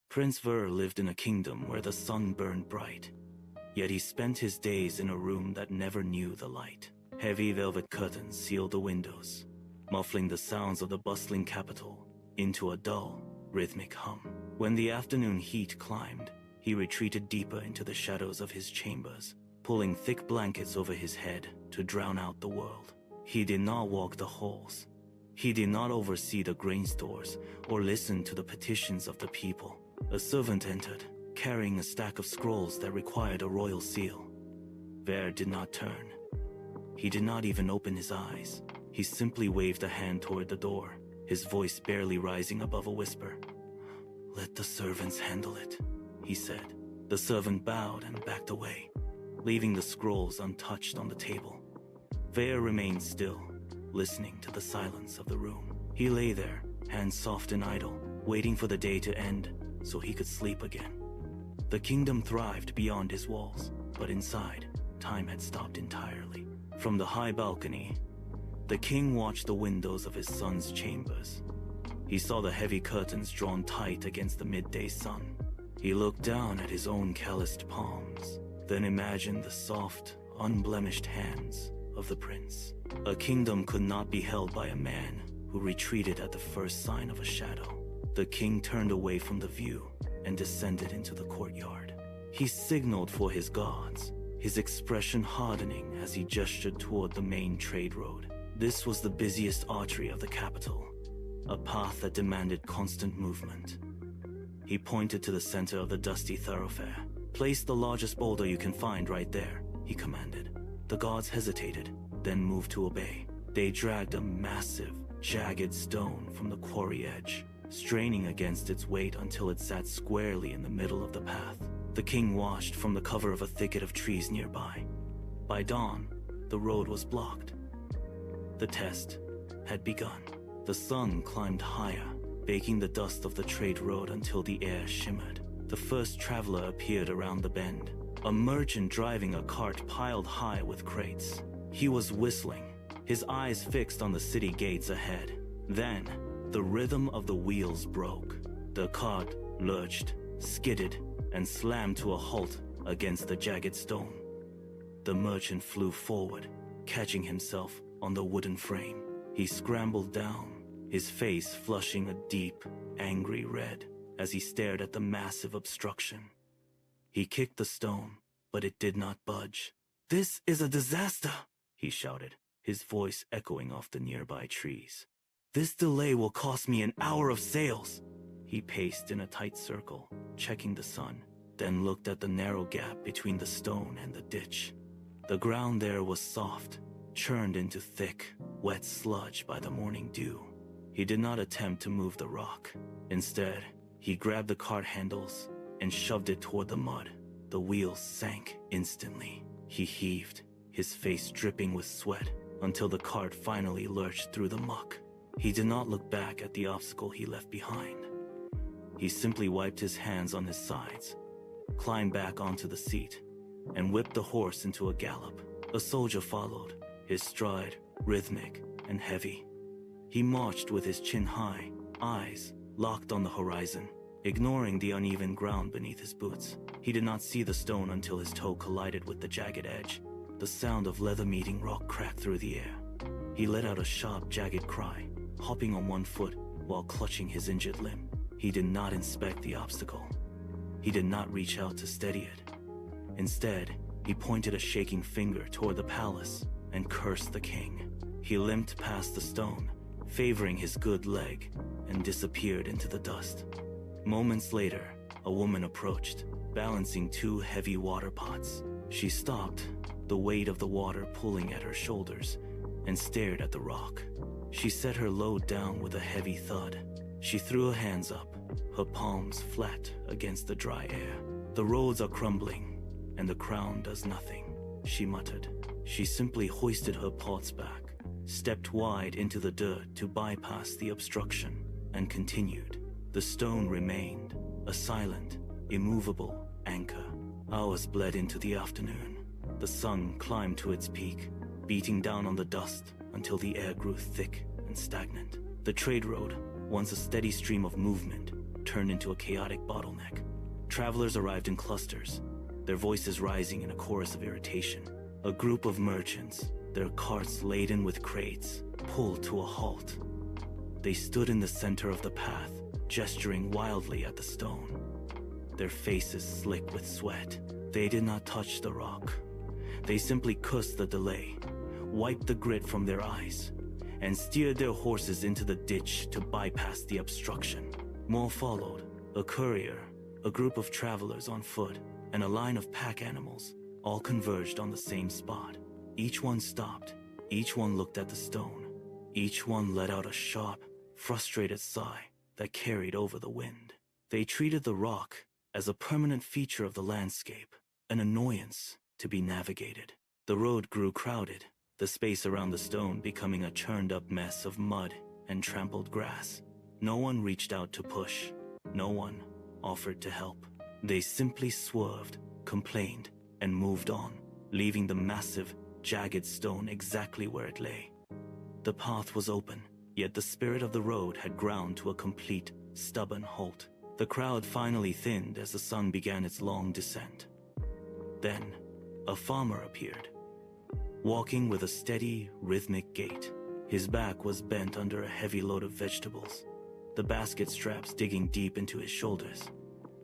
Prince Ver lived in a kingdom where the sun burned bright. Yet he spent his days in a room that never knew the light. Heavy velvet curtains sealed the windows, muffling the sounds of the bustling capital into a dull, rhythmic hum. When the afternoon heat climbed, he retreated deeper into the shadows of his chambers, pulling thick blankets over his head to drown out the world. He did not walk the halls. He did not oversee the grain stores or listen to the petitions of the people. A servant entered, carrying a stack of scrolls that required a royal seal. Ver did not turn. He did not even open his eyes. He simply waved a hand toward the door, his voice barely rising above a whisper. "Let the servants handle it," he said. The servant bowed and backed away, leaving the scrolls untouched on the table. Ver remained still, listening to the silence of the room. He lay there, hands soft and idle, waiting for the day to end so he could sleep again. The kingdom thrived beyond his walls, but inside, time had stopped entirely. From the high balcony, the king watched the windows of his son's chambers. He saw the heavy curtains drawn tight against the midday sun. He looked down at his own calloused palms, then imagined the soft, unblemished hands of the prince. A kingdom could not be held by a man who retreated at the first sign of a shadow. The king turned away from the view and descended into the courtyard. He signaled for his guards, his expression hardening as he gestured toward the main trade road. This was the busiest artery of the capital, a path that demanded constant movement. He pointed to the center of the dusty thoroughfare. "Place the largest boulder you can find right there," he commanded. The guards hesitated, then moved to obey. They dragged a massive, jagged stone from the quarry edge, straining against its weight until it sat squarely in the middle of the path. The king watched from the cover of a thicket of trees nearby. By dawn, the road was blocked. The test had begun. The sun climbed higher, baking the dust of the trade road until the air shimmered. The first traveler appeared around the bend, a merchant driving a cart piled high with crates. He was whistling, his eyes fixed on the city gates ahead. Then, the rhythm of the wheels broke. The cart lurched, skidded, and slammed to a halt against the jagged stone. The merchant flew forward, catching himself on the wooden frame. He scrambled down, his face flushing a deep, angry red as he stared at the massive obstruction. He kicked the stone, but it did not budge. "This is a disaster," he shouted, his voice echoing off the nearby trees. "This delay will cost me an hour of sales." He paced in a tight circle, checking the sun, then looked at the narrow gap between the stone and the ditch. The ground there was soft, churned into thick, wet sludge by the morning dew. He did not attempt to move the rock. Instead, he grabbed the cart handles and shoved it toward the mud. The wheels sank instantly. He heaved, his face dripping with sweat, until the cart finally lurched through the muck. He did not look back at the obstacle he left behind. He simply wiped his hands on his sides, climbed back onto the seat, and whipped the horse into a gallop. A soldier followed, his stride rhythmic and heavy. He marched with his chin high, eyes locked on the horizon, ignoring the uneven ground beneath his boots. He did not see the stone until his toe collided with the jagged edge. The sound of leather meeting rock cracked through the air. He let out a sharp, jagged cry, hopping on one foot while clutching his injured limb. He did not inspect the obstacle. He did not reach out to steady it. Instead, he pointed a shaking finger toward the palace and cursed the king. He limped past the stone, favoring his good leg, and disappeared into the dust. Moments later, a woman approached, balancing two heavy water pots. She stopped, the weight of the water pulling at her shoulders, and stared at the rock. She set her load down with a heavy thud. She threw her hands up, her palms flat against the dry air. "The roads are crumbling, and the crown does nothing," she muttered. She simply hoisted her pots back, stepped wide into the dirt to bypass the obstruction, and continued. The stone remained, a silent, immovable anchor. Hours bled into the afternoon. The sun climbed to its peak, beating down on the dust until the air grew thick and stagnant. The trade road, once a steady stream of movement, turned into a chaotic bottleneck. Travelers arrived in clusters, their voices rising in a chorus of irritation. A group of merchants, their carts laden with crates, pulled to a halt. They stood in the center of the path, gesturing wildly at the stone. Their faces slick with sweat. They did not touch the rock. They simply cursed the delay, wiped the grit from their eyes, and steered their horses into the ditch to bypass the obstruction. More followed, a courier, a group of travelers on foot, and a line of pack animals, all converged on the same spot. Each one stopped. Each one looked at the stone. Each one let out a sharp, frustrated sigh that carried over the wind. They treated the rock as a permanent feature of the landscape, an annoyance to be navigated. The road grew crowded, the space around the stone becoming a churned-up mess of mud and trampled grass. No one reached out to push. No one offered to help. They simply swerved, complained, and moved on, leaving the massive, jagged stone exactly where it lay. The path was open, yet the spirit of the road had ground to a complete, stubborn halt. The crowd finally thinned as the sun began its long descent. Then, a farmer appeared, walking with a steady, rhythmic gait. His back was bent under a heavy load of vegetables, the basket straps digging deep into his shoulders.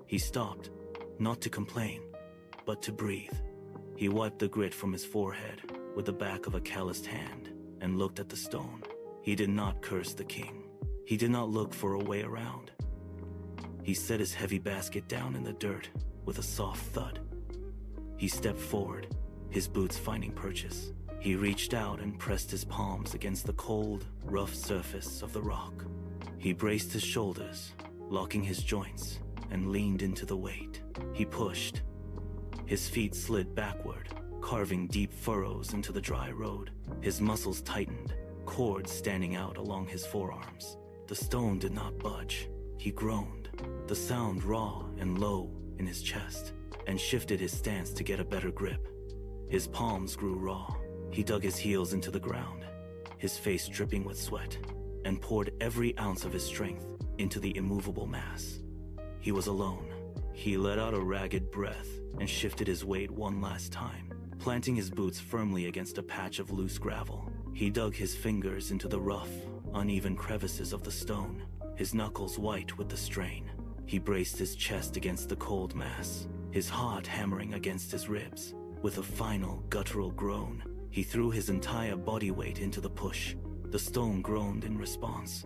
He stopped, not to complain, but to breathe. He wiped the grit from his forehead with the back of a calloused hand and looked at the stone. He did not curse the king. He did not look for a way around. He set his heavy basket down in the dirt with a soft thud. He stepped forward, his boots finding purchase. He reached out and pressed his palms against the cold, rough surface of the rock. He braced his shoulders, locking his joints, and leaned into the weight. He pushed. His feet slid backward, carving deep furrows into the dry road. His muscles tightened, cords standing out along his forearms. The stone did not budge. He groaned, the sound raw and low in his chest, and shifted his stance to get a better grip. His palms grew raw. He dug his heels into the ground, his face dripping with sweat, and poured every ounce of his strength into the immovable mass. He was alone. He let out a ragged breath and shifted his weight one last time, planting his boots firmly against a patch of loose gravel. He dug his fingers into the rough, uneven crevices of the stone, his knuckles white with the strain. He braced his chest against the cold mass, his heart hammering against his ribs. With a final, guttural groan, he threw his entire body weight into the push. The stone groaned in response,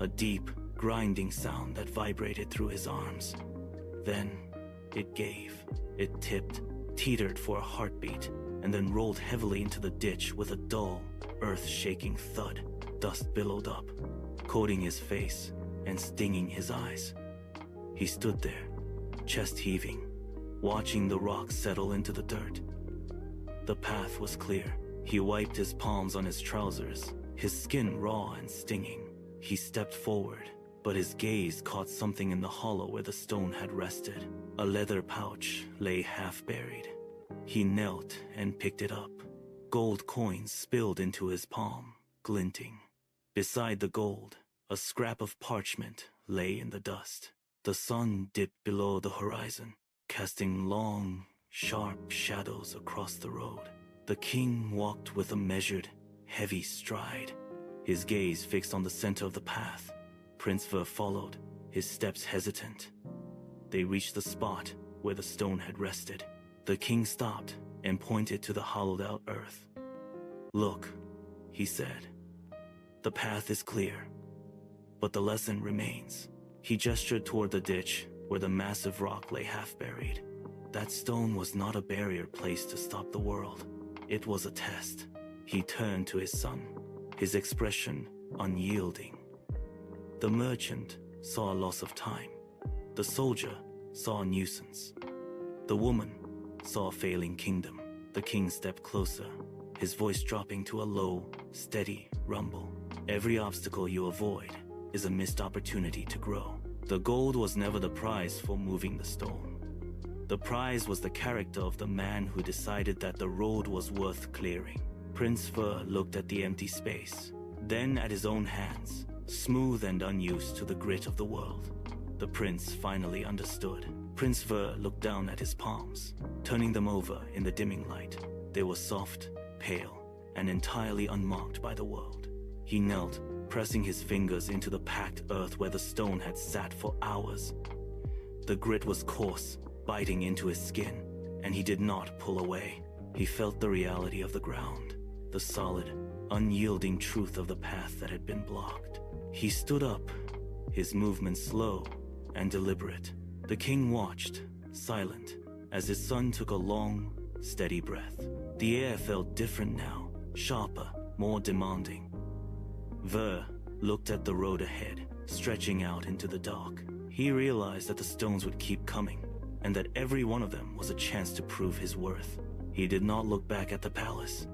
a deep, grinding sound that vibrated through his arms. Then, it gave. It tipped, teetered for a heartbeat, and then rolled heavily into the ditch with a dull, earth-shaking thud. Dust billowed up, coating his face and stinging his eyes. He stood there, chest heaving, watching the rock settle into the dirt. The path was clear. He wiped his palms on his trousers, his skin raw and stinging. He stepped forward, but his gaze caught something in the hollow where the stone had rested. A leather pouch lay half-buried. He knelt and picked it up. Gold coins spilled into his palm, glinting. Beside the gold, a scrap of parchment lay in the dust. The sun dipped below the horizon, casting long, sharp shadows across the road. The king walked with a measured, heavy stride, his gaze fixed on the center of the path. Prince Ver followed, his steps hesitant. They reached the spot where the stone had rested. The king stopped and pointed to the hollowed-out earth. "Look," he said. "The path is clear, but the lesson remains." He gestured toward the ditch where the massive rock lay half-buried. That stone was not a barrier placed to stop the world. It was a test. He turned to his son, his expression unyielding. The merchant saw a loss of time. The soldier saw a nuisance. The woman saw a failing kingdom. The king stepped closer, his voice dropping to a low, steady rumble. "Every obstacle you avoid is a missed opportunity to grow." The gold was never the prize for moving the stone. The prize was the character of the man who decided that the road was worth clearing. Prince Ver looked at the empty space, then at his own hands, smooth and unused to the grit of the world. The prince finally understood. Prince Ver looked down at his palms, turning them over in the dimming light. They were soft, pale, and entirely unmarked by the world. He knelt, pressing his fingers into the packed earth where the stone had sat for hours. The grit was coarse, biting into his skin, and he did not pull away. He felt the reality of the ground, the solid, unyielding truth of the path that had been blocked. He stood up, his movements slow and deliberate. The king watched, silent, as his son took a long, steady breath. The air felt different now, sharper, more demanding. Ver looked at the road ahead, stretching out into the dark. He realized that the stones would keep coming, and that every one of them was a chance to prove his worth. He did not look back at the palace.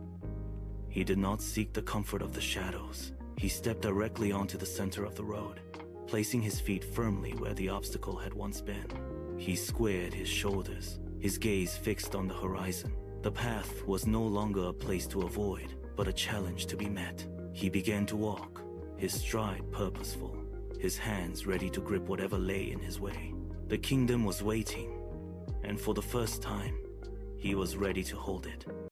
He did not seek the comfort of the shadows. He stepped directly onto the center of the road, placing his feet firmly where the obstacle had once been. He squared his shoulders, his gaze fixed on the horizon. The path was no longer a place to avoid, but a challenge to be met. He began to walk, his stride purposeful, his hands ready to grip whatever lay in his way. The kingdom was waiting, and for the first time, he was ready to hold it.